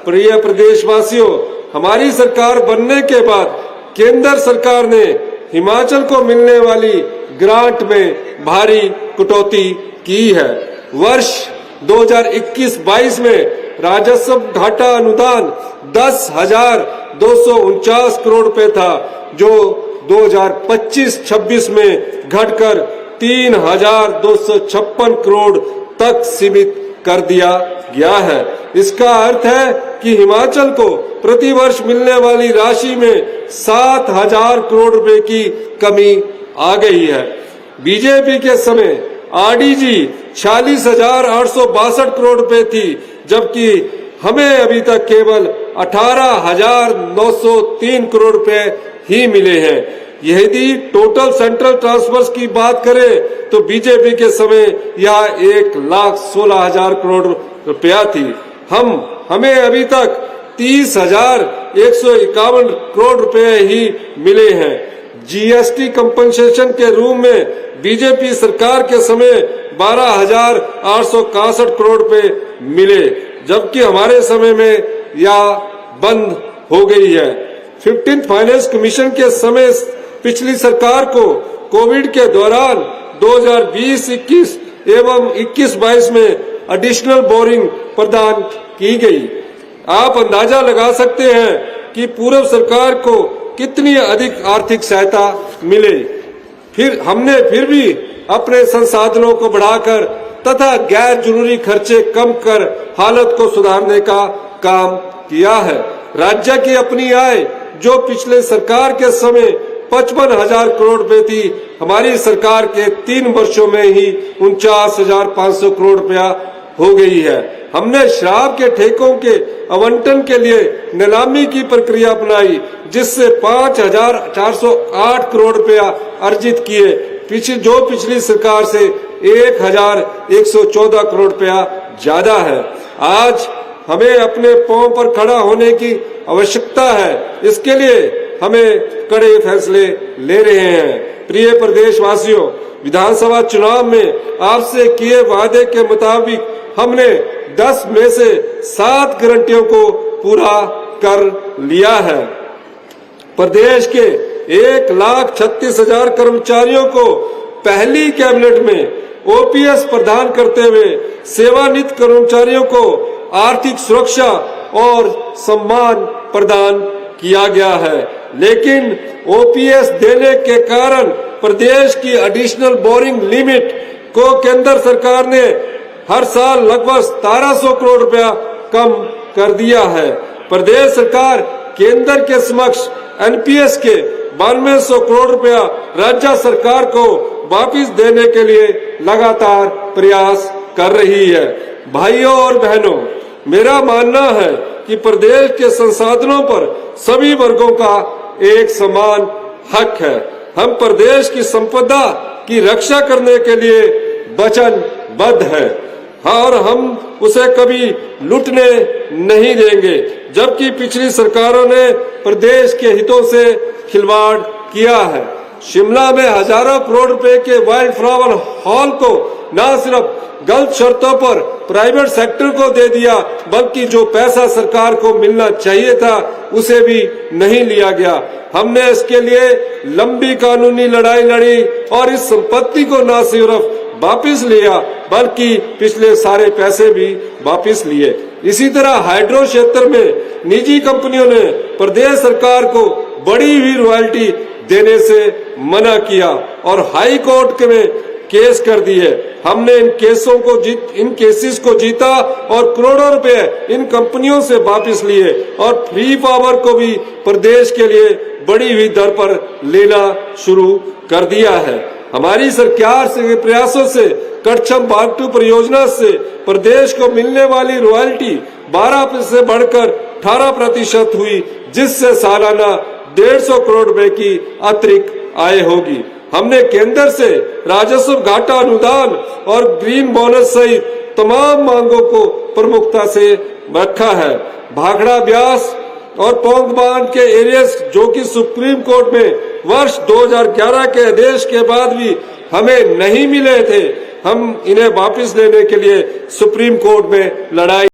प्रिय प्रदेशवासियों, हमारी सरकार बनने के बाद केंद्र सरकार ने हिमाचल को मिलने वाली ग्रांट में भारी कटौती की है। वर्ष 2021-22 में राजस्व घाटा अनुदान 10,249 करोड़ रुपए था, जो 2025-26 में घटकर 3,256 करोड़ तक सीमित कर दिया गया है। इसका अर्थ है कि हिमाचल को प्रतिवर्ष मिलने वाली राशि में 7,000 करोड़ रुपए की कमी आ गई है। बीजेपी के समय आरडीजी 46,862 करोड़ रुपए थी, जबकि हमें अभी तक केवल 18,903 करोड़ रुपए ही मिले हैं। यदि टोटल सेंट्रल ट्रांसफर्स की बात करें तो बीजेपी के समय यह 1,16,000 करोड़ रुपया थी। हमें अभी तक 30,151 करोड़ रुपए ही मिले हैं। जीएसटी कंपनसेशन के रूप में बीजेपी सरकार के समय 12,861 करोड़ रुपए मिले, जबकि हमारे समय में यह बंद हो गई है। 15th फाइनेंस कमीशन के समय पिछली सरकार को कोविड के दौरान 2020-21 एवं 21-22 में एडिशनल बोरिंग प्रदान की गई। आप अंदाजा लगा सकते हैं कि पूर्व सरकार को कितनी अधिक आर्थिक सहायता मिले। हमने फिर भी अपने संसाधनों को बढ़ाकर तथा गैर जरूरी खर्चे कम कर हालत को सुधारने का काम किया है। राज्य की अपनी आय जो पिछले सरकार के समय 55,000 करोड़ रुपए थी, हमारी सरकार के 3 वर्षों में ही 49,500 करोड़ रुपया हो गई है। हमने शराब के ठेकों के आवंटन के लिए नीलामी की प्रक्रिया अपनाई, जिससे 5,408 करोड़ रुपया अर्जित किए, जो पिछली सरकार से 1,114 करोड़ रुपया ज्यादा है। आज हमें अपने पांव पर खड़ा होने की आवश्यकता है। इसके लिए हमें कड़े फैसले ले रहे हैं। प्रिय प्रदेशवासियों, विधानसभा चुनाव में आपसे किए वादे के मुताबिक हमने 10 में से 7 गारंटियों को पूरा कर लिया है। प्रदेश के 1,36,000 कर्मचारियों को पहली कैबिनेट में ओपीएस प्रदान करते हुए सेवानिवृत्त कर्मचारियों को आर्थिक सुरक्षा और सम्मान प्रदान किया गया है। लेकिन ओपीएस देने के कारण प्रदेश की एडिशनल बोरिंग लिमिट को केंद्र सरकार ने हर साल लगभग 1,700 करोड़ रुपया कम कर दिया है। प्रदेश सरकार केंद्र के समक्ष एनपीएस के 9200 करोड़ रुपया राज्य सरकार को वापस देने के लिए लगातार प्रयास कर रही है। भाइयों और बहनों, मेरा मानना है कि प्रदेश के संसाधनों पर सभी वर्गों का एक समान हक है। हम प्रदेश की संपदा की रक्षा करने के लिए वचनबद्ध हैं और हम उसे कभी लूटने नहीं देंगे। जबकि पिछली सरकारों ने प्रदेश के हितों से खिलवाड़ किया है। शिमला में हजारों करोड़ रुपए के वाइल्ड फ्लावर हॉल को न सिर्फ गलत शर्तों पर प्राइवेट सेक्टर को दे दिया, बल्कि जो पैसा सरकार को मिलना चाहिए था उसे भी नहीं लिया गया। हमने इसके लिए लंबी कानूनी लड़ाई लड़ी और इस संपत्ति को न सिर्फ वापस लिया, बल्कि पिछले सारे पैसे भी वापस लिए। इसी तरह हाइड्रो क्षेत्र में निजी कंपनियों ने प्रदेश सरकार को बड़ी हुई रॉयल्टी देने से मना किया और हाई कोर्ट में केस कर दिए। हमने इन केसेस को जीता और करोड़ों रुपए इन कंपनियों से वापस लिए और फ्री पावर को भी प्रदेश के लिए बढ़ी हुई दर पर लेना शुरू कर दिया है। हमारी सरकार के प्रयासों से कड़छम बागटू परियोजना से प्रदेश को मिलने वाली रॉयल्टी 12% से बढ़कर 18% हुई, जिससे सालाना 150 करोड़ रुपए की अतिरिक्त आय होगी। हमने केंद्र से राजस्व घाटा अनुदान और ग्रीन बोनस सहित तमाम मांगों को प्रमुखता से रखा है। भाखड़ा ब्यास और पोंग बांध के एरियर्स जो कि सुप्रीम कोर्ट में वर्ष 2011 के आदेश के बाद भी हमें नहीं मिले थे, हम इन्हें वापस लेने के लिए सुप्रीम कोर्ट में लड़ाई